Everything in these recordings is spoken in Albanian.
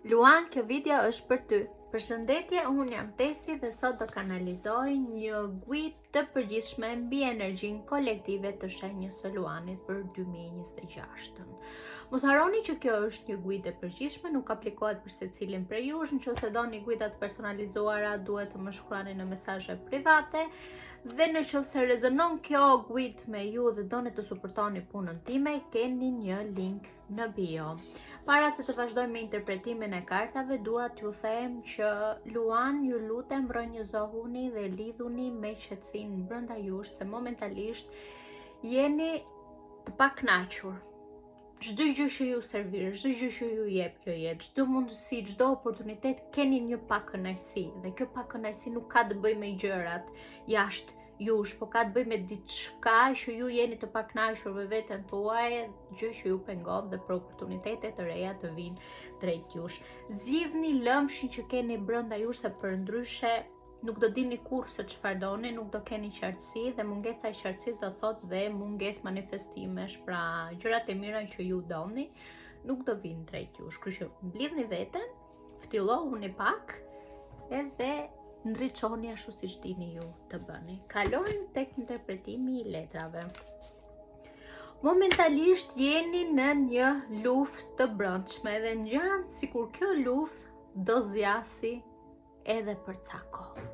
Luan, kjo video është për ty. Përshëndetje, unë jam Tesi dhe sot do kanalizoj një guidë të përgjithshme mbi energjinë kolektive të shenjës së Luanit për 2026. Mos harroni që kjo është një guidë e përgjithshme, nuk aplikohet për secilin prej jush. Nëse doni guidat personalizuara, duhet të më shkruani në mesazhe private. Dhe nëse rezonon kjo guidë me ju dhe doni të suportoni punën time, keni një link në bio. Para se të vazhdojmë me interpretimin e kartave, dua t'ju them që Luan, ju lutem mbrojnjëzohuni dhe lidhuni me qetësinë brenda jush, se momentalisht jeni të pakënaqur. Çdo gjë që ju servir, çdo gjë që ju jep kjo jetë, çdo mundësi, çdo oportunitet, keni një pakënaqësi dhe kjo pakënaqësi nuk ka të bëjë me gjërat jashtë jush, po ka të bëjë me diçka që ju jeni të pakënaqur me veten tuaj, gjë që ju pengon dhe për oportunitete të reja të vinë drejt jush. Zgjidhni lëmshin që keni brenda jush, se përndryshe nuk do dini kurrë se çfarë doni, nuk do keni qartësi dhe mungesa e qartësisë do thotë dhe mungesë manifestimesh, pra gjërat e mira që ju doni nuk do vinë drejt jush. Kështu që mblidhni veten, ftillohuni pak edhe ndriçoni ashtu siç dini ju të bëni. Kalojmë tek interpretimi i letrave. Momentalisht jeni në një luftë të brendshme dhe ngjan sikur kjo luftë do zgjasi edhe për ca kohë.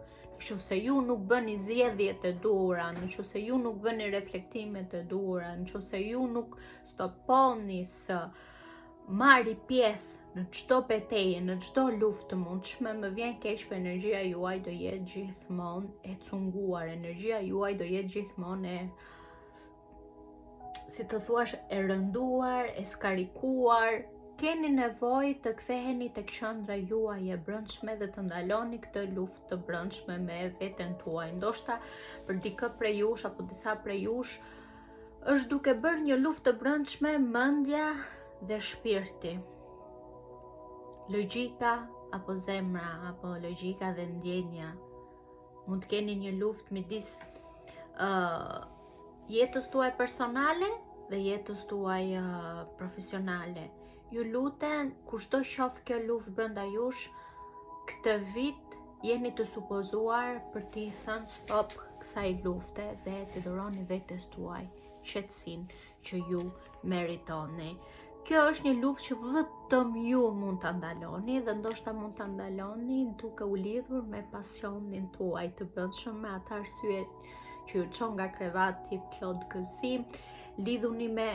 Nëse ju nuk bëni zgjedhjet e duhura, nëse ju nuk bëni reflektimet e duhura, nëse ju nuk stoponi së marri pjesë në çdo betejë, në çdo luftë të mundshme, më vjen keq, për energjia juaj do jetë gjithmonë e cunguar, energjia juaj do jetë gjithmonë si të thuash e rënduar, e skarikuar. Keni nevojë të ktheheni tek qendra juaj e brendshme dhe të ndaloni këtë luftë të brendshme me veten tuaj. Ndoshta për dikë prej jush apo disa prej jush është duke bërë një luftë të brendshme mendja dhe shpirti. Logjika apo zemra, apo logjika dhe ndjenja. Mund të keni një luftë midis jetës tuaj personale dhe jetës tuaj profesionale. Ju lutem, kushdo qoftë kjo luftë brenda jush, këtë vit jeni të supozuar për t'i thënë stop kësaj lufte dhe të dhuroni vetes tuaj qetësinë që ju meritoni. Kjo është një luftë që vetëm ju mund ta ndaloni dhe ndoshta mund ta ndaloni duke u lidhur me pasionin tuaj të brendshëm, me atë arsye që ju çon nga krevati plot gëzim, lidhuni me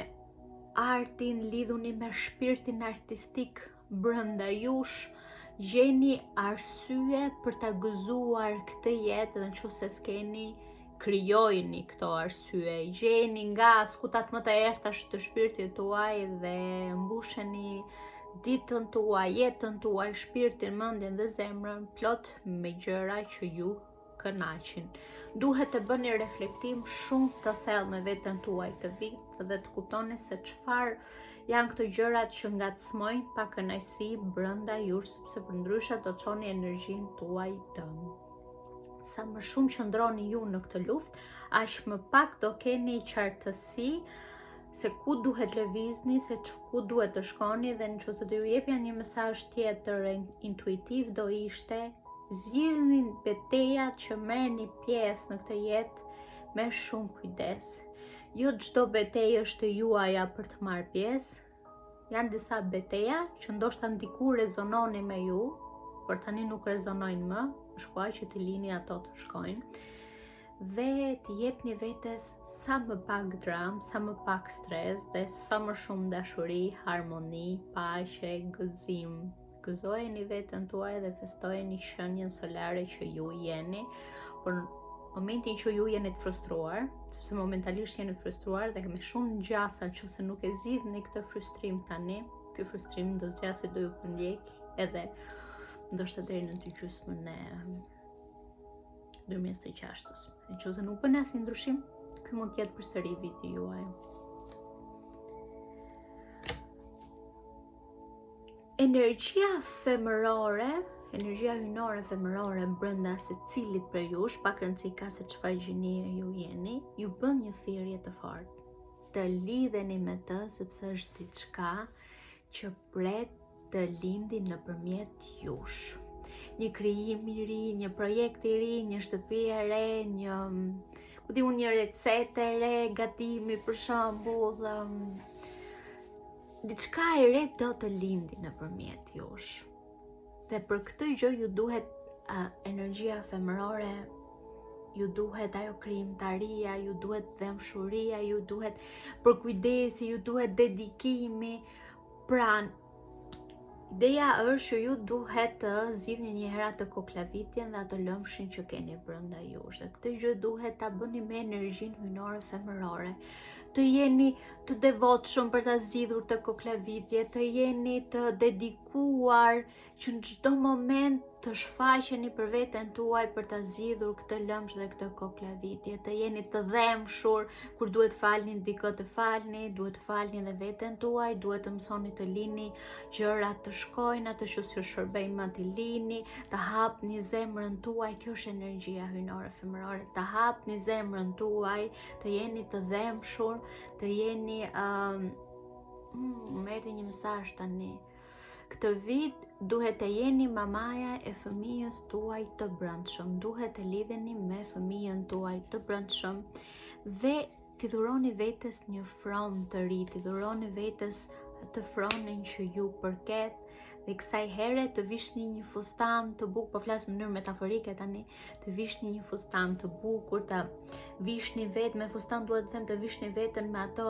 artin, lidhuni me shpirtin artistik brenda jush, gjeni arsye për ta gëzuar këtë jetë dhe nëse s'keni, krijojini këto arsye, gjeni nga skutat më të errtash të shpirtit tuaj dhe mbusheni ditën tuaj, jetën tuaj, shpirtin, mendjen dhe zemrën plot me gjëra që ju kënaqin. Duhet të bëni reflektim shumë të thellë me veten tuaj këtë vit dhe të kuptoni se çfarë janë këto gjërat që ngacmojnë pakënaqësi brenda jush, sepse përndryshe do çoni energjinë tuaj dëm. Sa më shumë qëndroni ju në këtë luftë, aq më pak do keni qartësi se ku duhet lëvizni, se ku duhet të shkoni, dhe nëse do ju jepja një mesazh tjetër intuitiv, do ishte zgjidhni betejat që merrni pjesë në këtë jetë me shumë kujdes. Jo çdo betejë është e juaja për të marrë pjesë. Janë disa beteja që ndoshta ndiku rezononin me ju, por tani nuk rezonojnë më, është koha që të lini ato të shkojnë dhe t'i jepni vetes sa më pak dram, sa më pak stres dhe sa më shumë dashuri, harmoni, paqe, gëzim. Gëzojeni veten tuaj dhe festojeni shenjën solare që ju jeni, por momentin që ju jeni të frustruar, sepse momentalisht jeni frustruar dhe me shumë ngjasa, nëse nuk e zgjidhni këtë frustrim tani, ky frustrim do zgjasë, do ju përndjek edhe ndoshta deri në të gjysmën e 2026-s. Nëse nuk bën asnjë ndryshim, ky mund të jetë përsëri viti juaj. Energjia femërore, energjia hynore femërore brenda secilit prej jush, pak rëndësi ka se çfarë gjinie ju jeni, ju bën një thirrje të fortë. Të lidheni me të sepse është diçka që pret të lindi nëpërmjet jush. Një krijim i ri, një projekt i ri, një shtëpi e re, një recetë e re, gatimi për shembull, diçka e re do të lindi nëpërmjet jush. Dhe për këtë gjë ju duhet energjia femërore, ju duhet ajo krijimtaria, ju duhet dëmshuria, ju duhet përkujdesi, ju duhet dedikimi. Pra, ideja është që ju duhet të zgjidhni një herë atë koklavitjen dhe atë lëmshin që keni brenda jush. Dhe këtë gjë duhet ta bëni me energjinë hyjnore femërore. Të jeni të devotshëm për ta zgjidhur të koklavitje, të jeni të dedikuar që në çdo moment të shfaqeni për veten tuaj për ta zgjidhur këtë lëmsh dhe këtë koklavitje, të jeni të dhemshur kur duhet falni dikë të falni, duhet të falni dhe veten tuaj, duhet të mësoni të lini gjërat të shkojnë, atë që shërbejnë t'i lini, të hapni zemrën tuaj. Kjo është energjia hyjnore femërore, të hapni zemrën tuaj, të jeni të dhemshur, të jeni më erdhi një mesazh tani. Këtë vit duhet të jeni mamaja e fëmijës tuaj të brendshëm, duhet të lidheni me fëmijën tuaj të brendshëm dhe t'i dhuroni vetes një fron të ri, t'i dhuroni vetes të fronin që ju përket, dhe kësaj here të vishni një fustan të bukur, po flas në mënyrë metaforike tani, të vishni një fustan të bukur, të vishni vetë me fustan, duhet të them të vishni veten me ato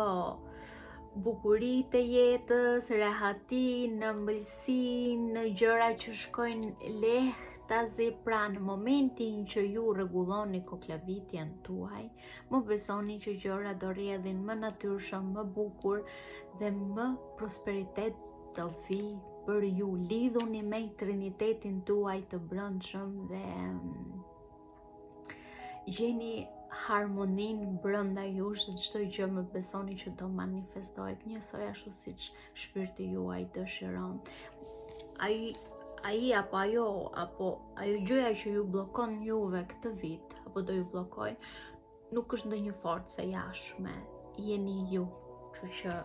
bukuritë e jetës, rehatin, në ëmbëlsin, në gjëra që shkojnë lehtazi. Pra, në momentin që ju rregulloni koklavitjen tuaj, më besoni që gjërat do rrjedhin më natyrshëm, më bukur dhe më prosperitet do vi për ju. Lidhuni me trinitetin tuaj të brendshëm dhe gjeni harmonin brenda jush dhe çdo gjë më besoni që do manifestohet njësoj ashtu siç shpirti juaj dëshiron. Ai apo ajo gjëja që ju bllokon juve këtë vit apo do ju bllokoj, nuk është ndonjë forcë e jashtme, jeni ju, kështu që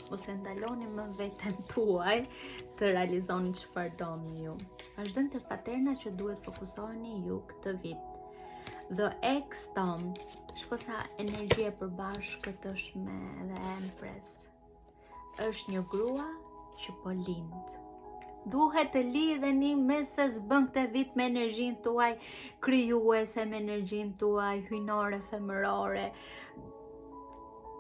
mos e ndaloni më veten tuaj të realizoni çfarë doni ju. Vazhdojmë te paterna që duhet fokusoheni ju këtë vit. The X-Stone, shko sa energjie përbashkët është me The Empress. Është një grua që po lind. Duhet të lidheni me se s'bën këtë vit me energjinë tuaj krijuese, me energjinë tuaj hyjnore femërore.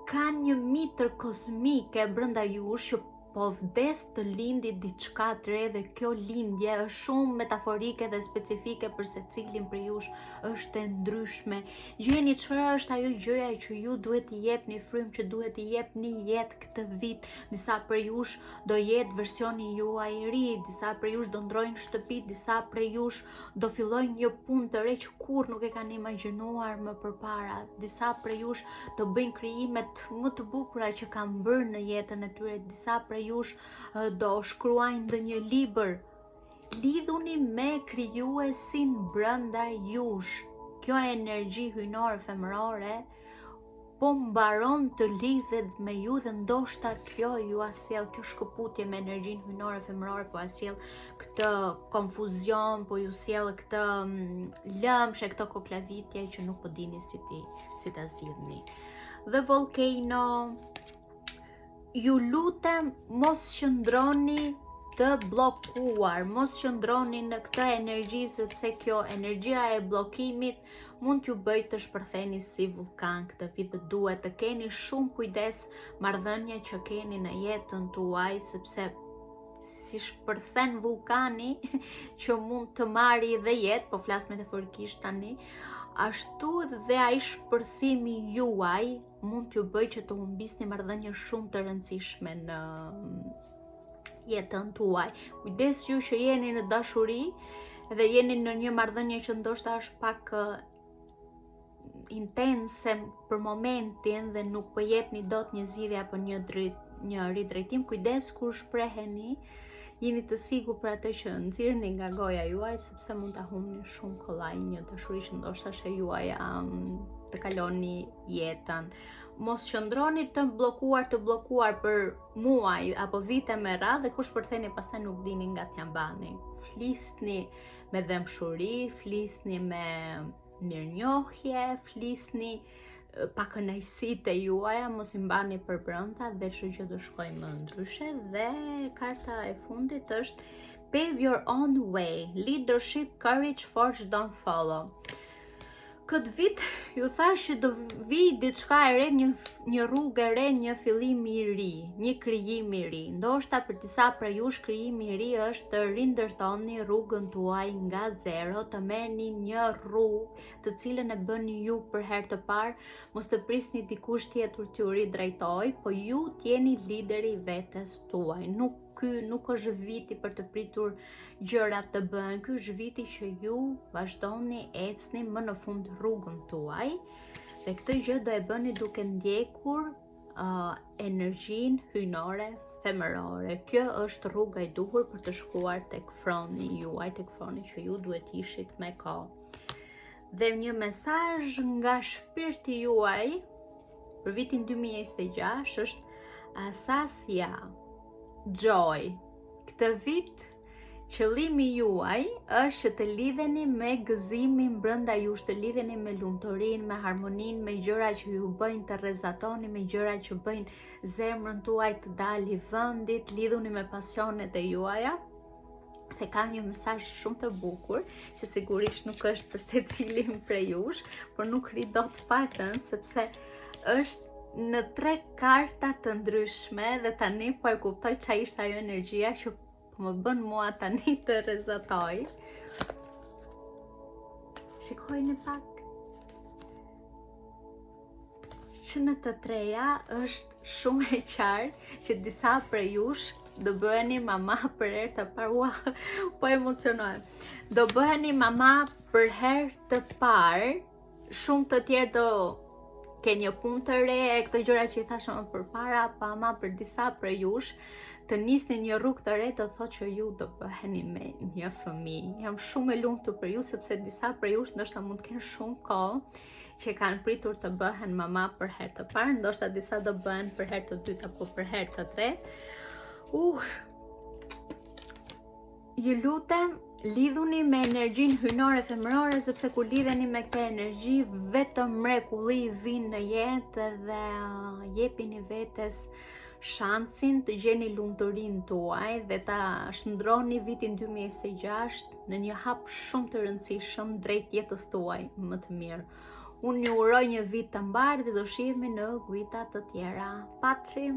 Ka një mitër kosmike brenda jush që po vdes të lindi diçka të re dhe kjo lindje është shumë metaforike dhe specifike për secilin për jush, është e ndryshme. Gjeni çfarë është ajo gjëja që ju duhet t'i jepni frymë, që duhet t'i jepni jetë këtë vit. Disa për jush do jetë versioni juaj i ri, disa për jush do ndrojnë shtëpi, disa për jush do fillojnë një punë të re që kurrë nuk e kanë imagjinuar më përpara. Disa për jush do bëjnë krijimet më të bukura që kanë bërë në jetën e tyre. Disa për jush do shkruajnë ndonjë libër. Lidhuni me krijuesin brenda jush. Kjo energji hyjnore femërore po mbaron të lidhet me ju dhe ndoshta kjo ju asjell, kjo shkëputje me energjinë hyjnore femërore po asjell këtë konfuzion, po ju sjell këtë lëmshë, këtë koklavitje që nuk po dini si ta zgjidhni. The Volcano, ju lutem mos qëndroni të bllokuar, mos qëndroni në këtë energji, sepse kjo energjia e bllokimit mund t'ju bëj të shpërtheni si vulkan këtë vit dhe duhet të keni shumë kujdes marrëdhënie që keni në jetën tuaj, sepse si shpërthen vulkani që mund të marrë dhe jetë, po flas metaforikisht tani, ashtu dhe ai shpërthimi juaj mund t'ju bëj që të humbisni marrëdhënie shumë të rëndësishme në jetën tuaj. Kujdes ju që jeni në dashuri dhe jeni në një marrëdhënie që ndoshta është pak intense për momentin dhe nuk po jepni dot një zgjidhje apo një ridrejtim. Kujdes kur shpreheni, jeni të sigurt për atë që nxirrni nga goja juaj, sepse mund ta humbni shumë kollaj një dashuri që ndoshta është e juaja, të kaloni jetën. mos qëndroni të bllokuar për muaj apo vite me radhë dhe kush përtheni pastaj nuk dini nga t'ja mbani. Flisni me dëmshuri, flisni me mirënjohje, flisni pa kënaqësitë e juaja, mos i mbani për brenda dhe çdo gjë do shkojë më ndryshe. Dhe karta e fundit është Pave your own way, leadership, courage, forge, don't follow. Këtë vit ju thash që do vi diçka e re, një rrugë e re, një fillim i ri, një krijim i ri. Ndoshta për disa prej jush krijimi i ri është të rindërtoni rrugën tuaj nga zero, të merrni një rrugë të cilën e bëni ju për herë të parë, mos të prisni dikush tjetër t'ju ridrejtoj, po ju t'jeni lideri vetes tuaj. Ky nuk është viti për të pritur gjërat të bëhen, ky është viti që ju vazhdoni ecni më në fund rrugën tuaj dhe këtë gjë do e bëni duke ndjekur energjinë hyjnore femërore. Kjo është rruga e duhur për të shkuar tek froni juaj, tek froni që ju duhet ishit me kohë. Dhe një mesazh nga shpirti juaj për vitin 2026 është Asasja Joy. Këtë vit qëllimi juaj është që të lidheni me gëzimin brenda jush, të lidheni me lumturinë, me harmoninë, me gjëra që ju bëjnë të rrezatoni, me gjëra që bëjnë zemrën tuaj të dalë vendit, lidhuni me pasionet e juaja. Dhe kam një mesazh shumë të bukur që sigurisht nuk është për secilin prej jush, por nuk ri dot fajtën sepse është në 3 karta të ndryshme dhe tani po e kuptoj çfarë ishte ajo energjia që po më bën mua tani të rrezatoj. Shikojeni pak. Që në të treja është shumë e qartë që disa prej jush do bëheni mama për herë të parë. Po emocionohem. Do bëheni mama për herë të parë. Shumë të tjerë do ke një punë të re, këto gjëra që i thashëm më përpara, pa ama për disa prej jush të nisni një rrugë të re, do thotë që ju do bëheni me një fëmijë. Jam shumë e lumtur për ju sepse disa prej jush ndoshta mund të kenë shumë kohë që kanë pritur të bëhen mama për herë të parë, ndoshta disa do bëhen për herë të dytë apo për herë të tretë. Ju lutem, lidhuni me energjinë hyjnore femërore sepse kur lidheni me këtë energji vetëm mrekulli vin në jetë dhe jepini vetes shansin të gjeni lumturinë tuaj dhe ta shndroni vitin 2026 në një hap shumë të rëndësishëm drejt jetës tuaj më të mirë. Unë ju uroj një vit të mbarë dhe do shihemi në guita të tjera. Paçi!